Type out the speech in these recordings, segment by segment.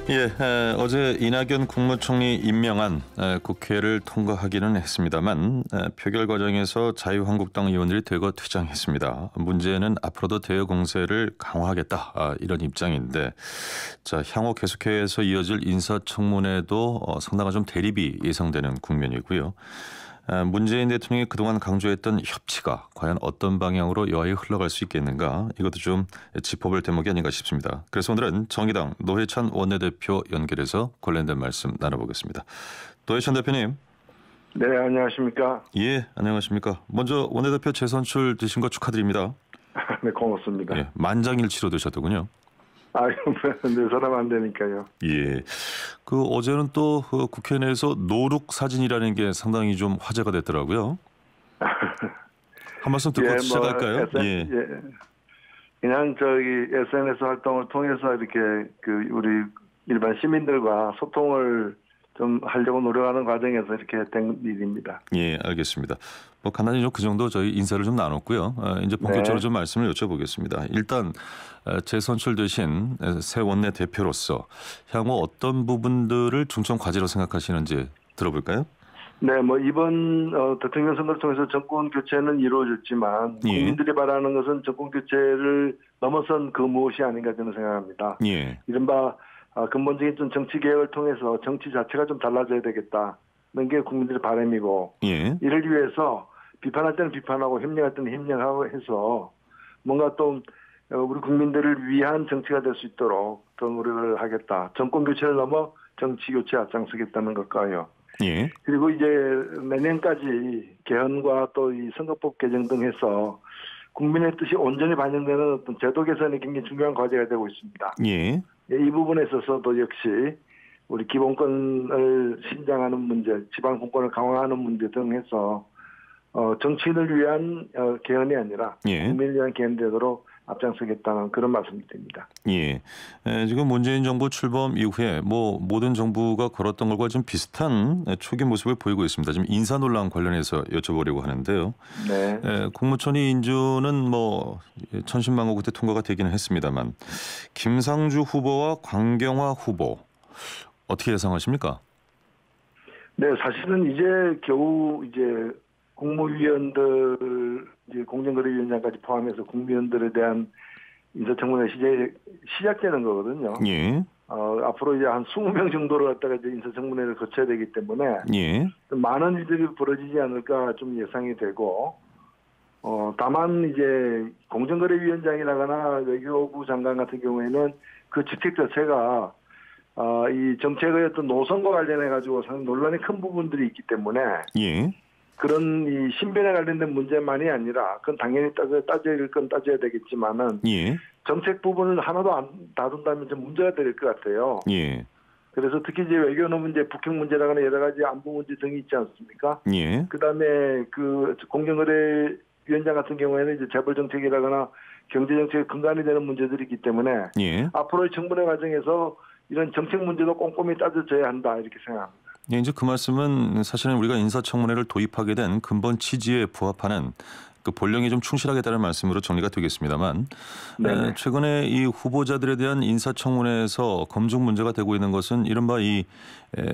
예, 어제 이낙연 국무총리 임명안 국회를 통과하기는 했습니다만 표결 과정에서 자유한국당 의원들이 대거 퇴장했습니다. 문제는 앞으로도 대여 공세를 강화하겠다 이런 입장인데, 자 향후 계속해서 이어질 인사청문회도 상당한 좀 대립이 예상되는 국면이고요. 문재인 대통령이 그동안 강조했던 협치가 과연 어떤 방향으로 여하에 흘러갈 수 있겠는가, 이것도 좀 짚어볼 대목이 아닌가 싶습니다. 그래서 오늘은 정의당 노회찬 원내대표 연결해서 관련된 말씀 나눠보겠습니다. 노회찬 대표님. 네, 안녕하십니까. 예, 안녕하십니까. 먼저 원내대표 재선출 되신 거 축하드립니다. 네, 고맙습니다. 예, 만장일치로 되셨더군요. 아유, 내 사람 안 되니까요. 예, 그 어제는 또 국회 내에서 노룩 사진이라는 게 상당히 좀 화제가 됐더라고요. 한 말씀 듣고 시작할까요? 예. 그냥 SNS 활동을 통해서 이렇게 우리 일반 시민들과 소통을 좀 하려고 노력하는 과정에서 이렇게 된 일입니다. 예, 알겠습니다. 뭐 간단히 좀 그 정도 저희 인사를 좀 나눴고요. 이제 본격적으로 좀 말씀을 여쭤보겠습니다. 일단 재선출되신 새 원내 대표로서 향후 어떤 부분들을 중점 과제로 생각하시는지 들어볼까요? 네, 뭐 이번 대통령 선거를 통해서 정권 교체는 이루어졌지만 국민들이 바라는 것은 정권 교체를 넘어선 그 무엇이 아닌가 저는 생각합니다. 예. 이른바 근본적인 좀 정치 개혁을 통해서 정치 자체가 좀 달라져야 되겠다는 게 국민들의 바람이고, 예. 이를 위해서 비판할 때는 비판하고 협력할 때는 협력하고 해서 뭔가 또 우리 국민들을 위한 정치가 될 수 있도록 더 노력을 하겠다. 정권 교체를 넘어 정치 교체에 앞장서겠다는 것과요. 예. 그리고 이제 내년까지 개헌과 또 이 선거법 개정 등 해서 국민의 뜻이 온전히 반영되는 어떤 제도 개선이 굉장히 중요한 과제가 되고 있습니다. 예. 이 부분에 있어서도 역시 우리 기본권을 신장하는 문제, 지방 공권을 강화하는 문제 등 해서 정치인을 위한 개헌이 아니라 국민을 위한 개헌이 되도록 앞장서겠다는 그런 말씀드립니다. 예. 지금 문재인 정부 출범 이후에 뭐 모든 정부가 걸었던 것과 좀 비슷한 초기 모습을 보이고 있습니다. 지금 인사 논란 관련해서 여쭤보려고 하는데요. 네. 국무총리 인준은 뭐 천신만고 그때 통과가 되기는 했습니다만, 김상주 후보와 광경화 후보 어떻게 예상하십니까? 네, 사실은 이제 겨우 이제 국무위원들, 이제 공정거래위원장까지 포함해서 국무위원들에 대한 인사청문회 시작되는 거거든요. 예. 앞으로 이제 한 20명 정도를 갖다가 이제 인사청문회를 거쳐야 되기 때문에 예. 많은 일들이 벌어지지 않을까 좀 예상이 되고, 다만 이제 공정거래위원장이라거나 외교부 장관 같은 경우에는 그 직책 자체가 이 정책의 어떤 노선과 관련해 가지고 상당히 논란이 큰 부분들이 있기 때문에 예. 그런 이 신변에 관련된 문제만이 아니라 그건 당연히 따져야 건 따져야 되겠지만은 예. 정책 부분을 하나도 안 다룬다면 좀 문제가 될 것 같아요. 예. 그래서 특히 이제 외교노 문제, 북핵 문제라거나 여러 가지 안보 문제 등이 있지 않습니까? 예. 그다음에 그 공정거래위원장 같은 경우에는 이제 재벌 정책이라거나 경제 정책의 근간이 되는 문제들이 있기 때문에 예. 앞으로의 청문회 과정에서 이런 정책 문제도 꼼꼼히 따져져야 한다 이렇게 생각합니다. 예, 이제 그 말씀은 사실은 우리가 인사청문회를 도입하게 된 근본 취지에 부합하는 그 본령에 좀 충실하겠다는 말씀으로 정리가 되겠습니다만, 최근에 이 후보자들에 대한 인사청문회에서 검증 문제가 되고 있는 것은 이른바 이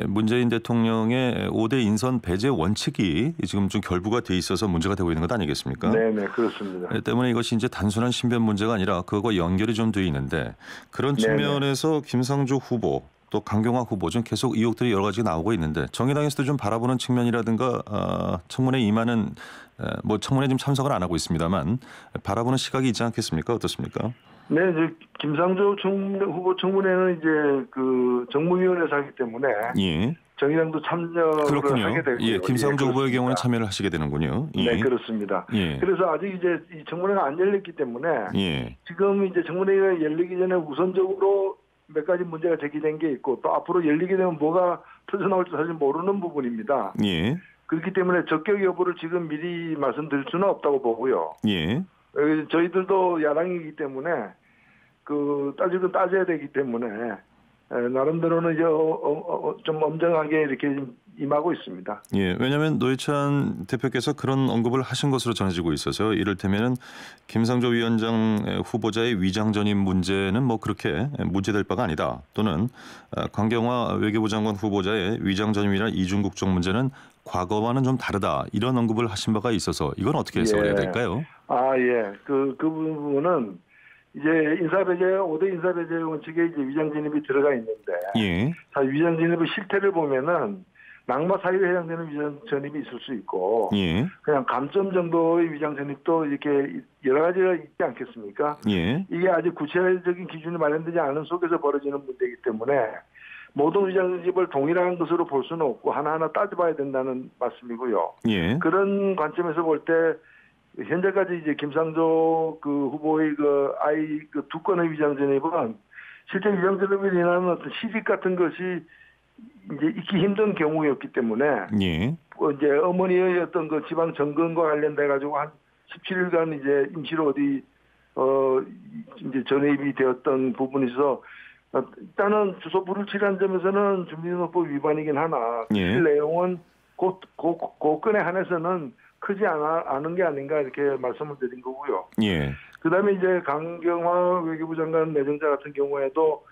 문재인 대통령의 5대 인선 배제 원칙이 지금 좀 결부가 돼 있어서 문제가 되고 있는 것 아니겠습니까? 네, 그렇습니다. 때문에 이것이 이제 단순한 신변 문제가 아니라 그것과 연결이 좀 돼 있는데, 그런 측면에서 김상조 후보 또 강경화 후보 좀 계속 의혹들이 여러 가지 나오고 있는데, 정의당에서도 좀 바라보는 측면이라든가 청문회 임하는 뭐 청문회 지금 참석을 안 하고 있습니다만 바라보는 시각이 있지 않겠습니까? 어떻습니까? 네, 이제 김상조 후보 청문회는 이제 그 정무위원회에서 하기 때문에 정의당도 참여를 하게 되고요. 예, 김상조 후보의 경우는 참여를 하시게 되는군요. 네, 그렇습니다. 그래서 아직 이제 이 청문회가 안 열렸기 때문에 지금 이제 청문회가 열리기 전에 우선적으로 몇 가지 문제가 제기된 게 있고, 또 앞으로 열리게 되면 뭐가 터져나올지 사실 모르는 부분입니다. 그렇기 때문에 적격 여부를 지금 미리 말씀드릴 수는 없다고 보고요. 저희들도 야당이기 때문에 그 따질 건 따져야 되기 때문에 나름대로는 이제 좀 엄정하게 이렇게 임하고 있습니다. 예, 왜냐하면 노회찬 대표께서 그런 언급을 하신 것으로 전해지고 있어서 이를테면은 김상조 위원장 후보자의 위장 전입 문제는 뭐 그렇게 문제될 바가 아니다. 또는 강경화 외교부 장관 후보자의 위장 전입이나 이중 국적 문제는 과거와는 좀 다르다. 이런 언급을 하신 바가 있어서 이건 어떻게 해석해야 될까요? 예. 그 부분은 이제 5대 인사배제 원칙에 이제 위장 전입이 들어가 있는데, 예. 위장 전입의 실태를 보면은 낙마 사유에 해당되는 위장 전입이 있을 수 있고, 예. 그냥 감점 정도의 위장 전입도 이렇게 여러 가지가 있지 않겠습니까? 예. 이게 아직 구체적인 기준이 마련되지 않은 속에서 벌어지는 문제이기 때문에 모든 위장 전입을 동일한 것으로 볼 수는 없고 하나하나 따져봐야 된다는 말씀이고요. 예. 그런 관점에서 볼 때 현재까지 이제 김상조 그 후보의 아이 두 건의 위장 전입은 실제 위장 전입으로 인한 어떤 시집 같은 것이 이제 있기 힘든 경우였기 때문에 예. 이제 어머니의 어떤 그 지방 점검과 관련돼 가지고 한 17일간 이제 임시로 어디 이제 전입이 되었던 부분이 있어 일단은 주소 불일치라는 점에서는 주민등록법 위반이긴 하나 예. 그 내용은 그 건에 한해서는 크지 않은 게 아닌가 이렇게 말씀을 드린 거고요. 예. 그다음에 이제 강경화 외교부 장관 내정자 같은 경우에도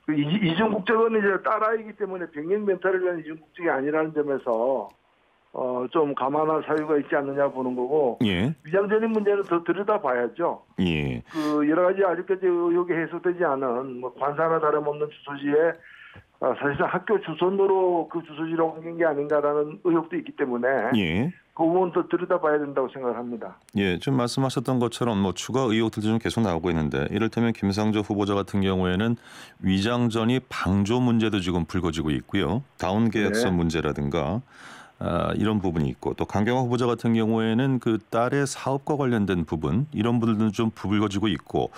그 이중 국적은 이제 딸아이기 때문에 병역 멘탈을 위한 이중 국적이 아니라는 점에서 좀 감안할 사유가 있지 않느냐 보는 거고. 예. 위장 전입 문제는 더 들여다봐야죠. 예. 그 여러 가지 아직까지 의혹이 해소되지 않은 뭐 관사나 다름없는 주소지에 사실상 학교 주소로 그 주소지로 옮긴 게 아닌가라는 의혹도 있기 때문에. 예. 그 부분도 들여다봐야 된다고 생각을 합니다. 예, 좀 말씀하셨던 것처럼 뭐 추가 의혹들도 좀 계속 나오고 있는데 이를테면 김상조 후보자 같은 경우에는 위장 전입 방조 문제도 지금 불거지고 있고요. 다운 계약서 문제라든가 이런 부분이 있고 또 강경화 후보자 같은 경우에는 그 딸의 사업과 관련된 부분 이런 부분들도 좀 불거지고 있고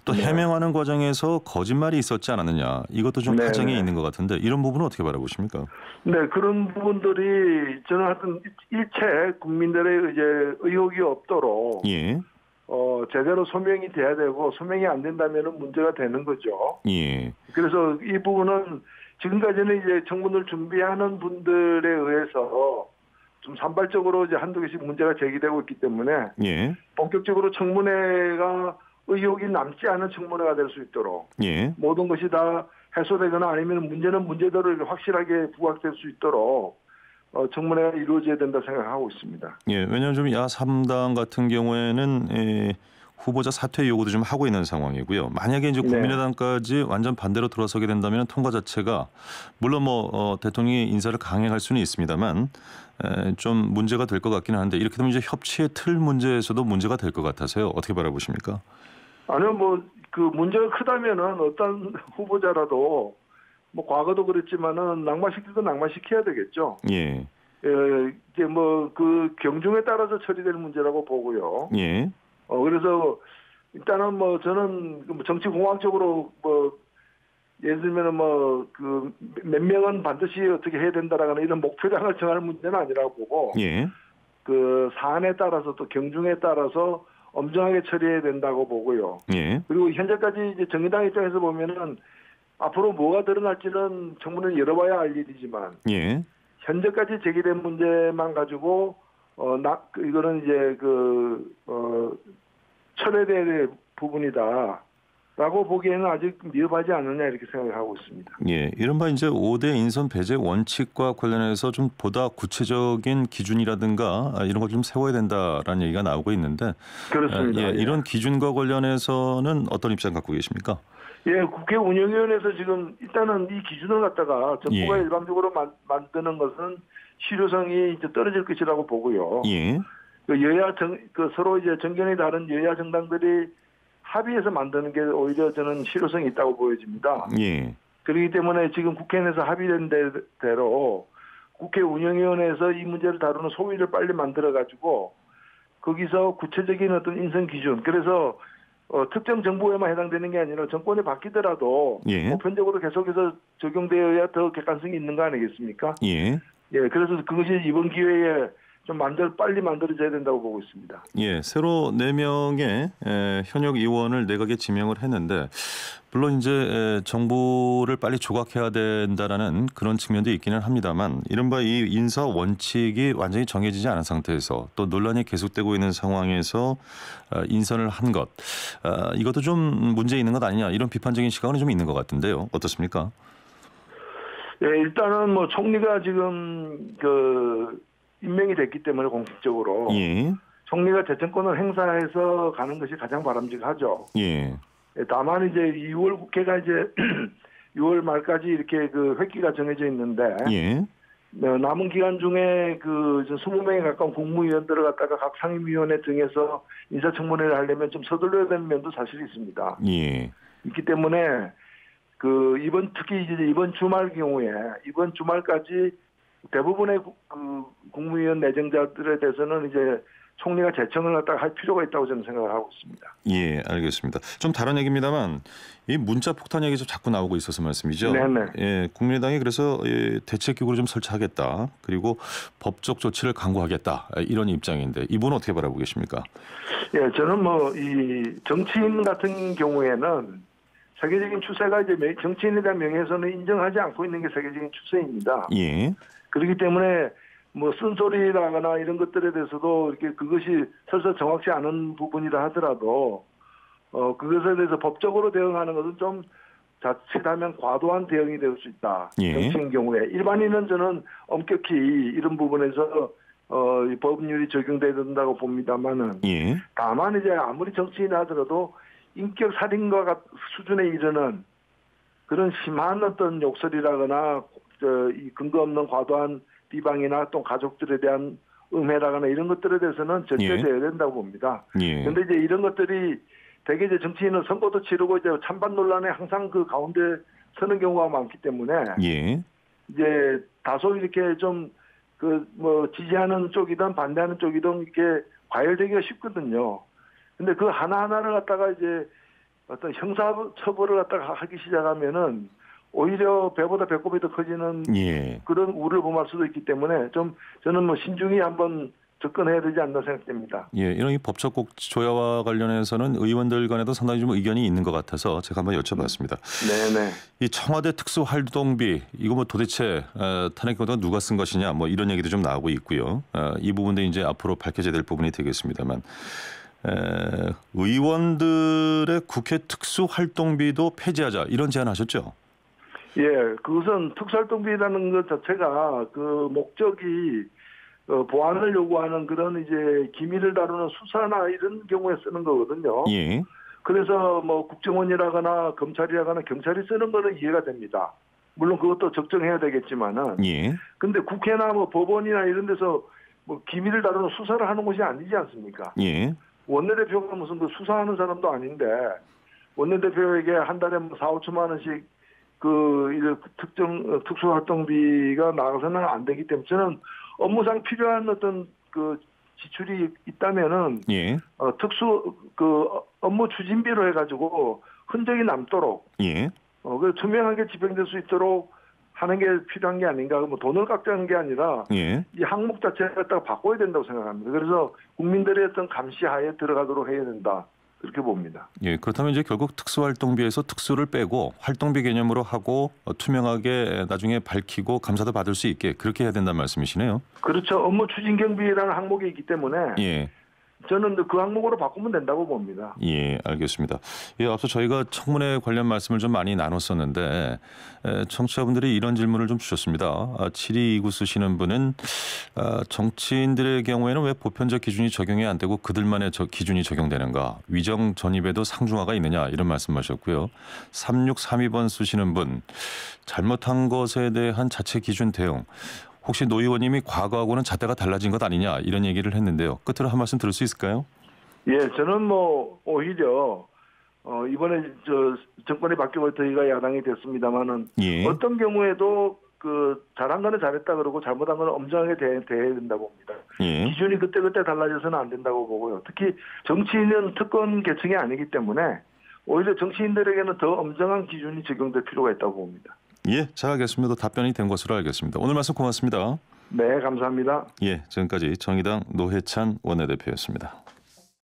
또 해명하는 과정에서 거짓말이 있었지 않았느냐 이것도 좀 파장이 있는 것 같은데 이런 부분은 어떻게 바라보십니까? 네, 그런 부분들이 저는 하여튼 일체 국민들의 이제 의혹이 없도록 예. 제대로 소명이 돼야 되고 소명이 안 된다면은 문제가 되는 거죠. 예. 그래서 이 부분은 지금까지는 이제 청문을 준비하는 분들에 의해서 좀 산발적으로 이제 한두 개씩 문제가 제기되고 있기 때문에 예. 본격적으로 청문회가 의혹이 남지 않은 청문회가 될 수 있도록 예. 모든 것이 다 해소되거나 아니면 문제는 문제대로 확실하게 부각될 수 있도록 청문회가 이루어져야 된다 생각하고 있습니다. 예, 왜냐하면 좀 야3당 같은 경우에는 후보자 사퇴 요구도 좀 하고 있는 상황이고요. 만약에 이제 국민의당까지 완전 반대로 돌아서게 된다면 통과 자체가 물론 뭐 대통령이 인사를 강행할 수는 있습니다만 좀 문제가 될 것 같기는 한데 이렇게 되면 이제 협치의 틀 문제에서도 문제가 될 것 같아서요. 어떻게 바라보십니까? 아니요, 뭐 그 문제가 크다면은 어떤 후보자라도 뭐 과거도 그랬지만은 낙마시키도 낙마시켜야 되겠죠. 예. 이게 뭐 그 경중에 따라서 처리될 문제라고 보고요. 예. 그래서 일단은 뭐 저는 정치 공학적으로 뭐 예를 들면은 뭐 그 몇 명은 반드시 어떻게 해야 된다라거나 이런 목표량을 정할 문제는 아니라고 보고 예. 그 사안에 따라서 또 경중에 따라서 엄정하게 처리해야 된다고 보고요. 예. 그리고 현재까지 이제 정의당 입장에서 보면은 앞으로 뭐가 드러날지는 청문회를 열어봐야 알 일이지만 예. 현재까지 제기된 문제만 가지고 이거는 이제 철회돼야 될 부분이다라고 보기에는 아직 미흡하지 않느냐 이렇게 생각하고 있습니다. 예, 이른바 이제 5대 인선 배제 원칙과 관련해서 좀 보다 구체적인 기준이라든가 이런 걸 좀 세워야 된다라는 얘기가 나오고 있는데 그렇습니다. 예, 이런 기준과 관련해서는 어떤 입장 갖고 계십니까? 예, 국회 운영위원회에서 지금 일단은 이 기준을 갖다가 정부가 일방적으로 만드는 것은 실효성이 이제 떨어질 것이라고 보고요. 예. 서로 이제 정견이 다른 여야 정당들이 합의해서 만드는 게 오히려 저는 실효성이 있다고 보여집니다. 예. 그렇기 때문에 지금 국회에서 합의된 대로 국회 운영위원회에서 이 문제를 다루는 소위를 빨리 만들어가지고 거기서 구체적인 어떤 인선 기준, 그래서 특정 정부에만 해당되는 게 아니라 정권이 바뀌더라도 보편적으로 계속해서 적용되어야 더 객관성이 있는 거 아니겠습니까? 예. 예, 그래서 그것이 이번 기회에 좀 빨리 만들어져야 된다고 보고 있습니다. 예, 새로 4명의 현역 의원을 내각에 지명을 했는데 물론 이제 정부를 빨리 조각해야 된다라는 그런 측면도 있기는 합니다만 이른바 이 인사 원칙이 완전히 정해지지 않은 상태에서 또 논란이 계속되고 있는 상황에서 인선을 한 것 이것도 좀 문제 있는 것 아니냐 이런 비판적인 시각은 좀 있는 것 같은데요. 어떻습니까? 예, 일단은 뭐 총리가 지금 임명이 됐기 때문에 공식적으로 예. 총리가 대청권을 행사해서 가는 것이 가장 바람직하죠. 예. 다만 이제 6월 국회가 이제 6월 말까지 이렇게 회기가 정해져 있는데 예. 남은 기간 중에 20명에 가까운 국무위원들을 갖다가 각 상임위원회 등에서 인사청문회를 하려면 좀 서둘러야 되는 면도 사실 있습니다. 예. 있기 때문에 특히 이제 이번 주말 경우에 이번 주말까지 대부분의 국무위원 내정자들에 대해서는 이제 총리가 재청을 갖다가 할 필요가 있다고 저는 생각을 하고 있습니다. 예, 알겠습니다. 좀 다른 얘기입니다만 이 문자 폭탄 얘기 좀 자꾸 나오고 있어서 말씀이죠. 네네. 예, 국민의당이 그래서 대책기구를 좀 설치하겠다. 그리고 법적 조치를 강구하겠다. 이런 입장인데 이분은 어떻게 바라보고 계십니까? 예, 저는 이 정치인 같은 경우에는 세계적인 추세가 이제 정치인에 대한 명예훼손을 인정하지 않고 있는 게 세계적인 추세입니다. 예. 그렇기 때문에 쓴소리라거나 이런 것들에 대해서도 이렇게 그것이 설사 정확치 않은 부분이라 하더라도 그것에 대해서 법적으로 대응하는 것은 좀 자칫하면 과도한 대응이 될 수 있다. 예. 정치인 경우에 일반인은 저는 엄격히 이런 부분에서 법률이 적용돼야 된다고 봅니다만은 예. 다만 이제 아무리 정치인이 하더라도 인격 살인과 수준에 이르는 그런 심한 어떤 욕설이라거나 이 근거 없는 과도한 비방이나 또 가족들에 대한 음해라거나 이런 것들에 대해서는 절제돼야 된다고 봅니다. 그런데 이제 이런 것들이 대개 이제 정치인은 선거도 치르고 이제 찬반 논란에 항상 그 가운데 서는 경우가 많기 때문에 예. 이제 다소 이렇게 좀 지지하는 쪽이든 반대하는 쪽이든 이렇게 과열되기가 쉽거든요. 근데 그 하나하나를 갖다가 이제 어떤 형사 처벌을 갖다가 하기 시작하면은 오히려 배보다 배꼽이 더 커지는 예. 그런 우려를 범할 수도 있기 때문에 저는 신중히 한번 접근해야 되지 않나 생각됩니다. 예, 이런 이 법적 조야와 관련해서는 의원들 간에도 상당히 좀 의견이 있는 것 같아서 제가 한번 여쭤봤습니다. 네네. 이 청와대 특수활동비 이거 도대체 탄핵 경우가 누가 쓴 것이냐 이런 얘기도 좀 나오고 있고요. 이 부분도 이제 앞으로 밝혀져야 될 부분이 되겠습니다만. 의원들의 국회 특수활동비도 폐지하자 이런 제안하셨죠? 예, 그것은 특수활동비라는 것 자체가 목적이 보안을 요구하는 그런 이제 기밀을 다루는 수사나 이런 경우에 쓰는 거거든요. 예. 그래서 국정원이라거나 검찰이라거나 경찰이 쓰는 거는 이해가 됩니다. 물론 그것도 적정해야 되겠지만은. 예. 근데 국회나 법원이나 이런 데서 기밀을 다루는 수사를 하는 것이 아니지 않습니까? 예. 원내대표가 무슨 수사하는 사람도 아닌데 원내대표에게 한 달에 4-5천만 원씩 특정 특수활동비가 나가서는 안 되기 때문에 저는 업무상 필요한 어떤 지출이 있다면은 예. 업무 추진비로 해가지고 흔적이 남도록 예. 투명하게 집행될 수 있도록 하는 게 필요한 게 아닌가. 돈을 깎자는 게 아니라 예. 이 항목 자체를 갖다가 바꿔야 된다고 생각합니다. 그래서 국민들의 어떤 감시하에 들어가도록 해야 된다. 그렇게 봅니다. 예, 그렇다면 이제 결국 특수활동비에서 특수를 빼고 활동비 개념으로 하고 투명하게 나중에 밝히고 감사도 받을 수 있게 그렇게 해야 된다는 말씀이시네요. 그렇죠. 업무 추진 경비라는 항목이 있기 때문에 예. 저는 그 항목으로 바꾸면 된다고 봅니다. 예, 알겠습니다. 예, 앞서 저희가 청문회 관련 말씀을 좀 많이 나눴었는데 청취자분들이 이런 질문을 좀 주셨습니다. 7229 쓰시는 분은 정치인들의 경우에는 왜 보편적 기준이 적용이 안 되고 그들만의 기준이 적용되는가? 위정 전입에도 상중하가 있느냐? 이런 말씀하셨고요. 3632번 쓰시는 분 잘못한 것에 대한 자체 기준 대응. 혹시 노 의원님이 과거하고는 잣대가 달라진 것 아니냐 이런 얘기를 했는데요. 끝으로 한 말씀 들을 수 있을까요? 예, 저는 오히려 이번에 정권이 바뀌고 저희가 야당이 됐습니다만은 예. 어떤 경우에도 잘한 거는 잘했다 그러고 잘못한 거는 엄정하게 대해야 된다고 봅니다. 예. 기준이 그때 달라져서는 안 된다고 보고요. 특히 정치인은 특권 계층이 아니기 때문에 오히려 정치인들에게는 더 엄정한 기준이 적용될 필요가 있다고 봅니다. 예, 잘 알겠습니다. 답변이 된 것으로 알겠습니다. 오늘 말씀 고맙습니다. 네, 감사합니다. 예, 지금까지 정의당 노회찬 원내대표였습니다.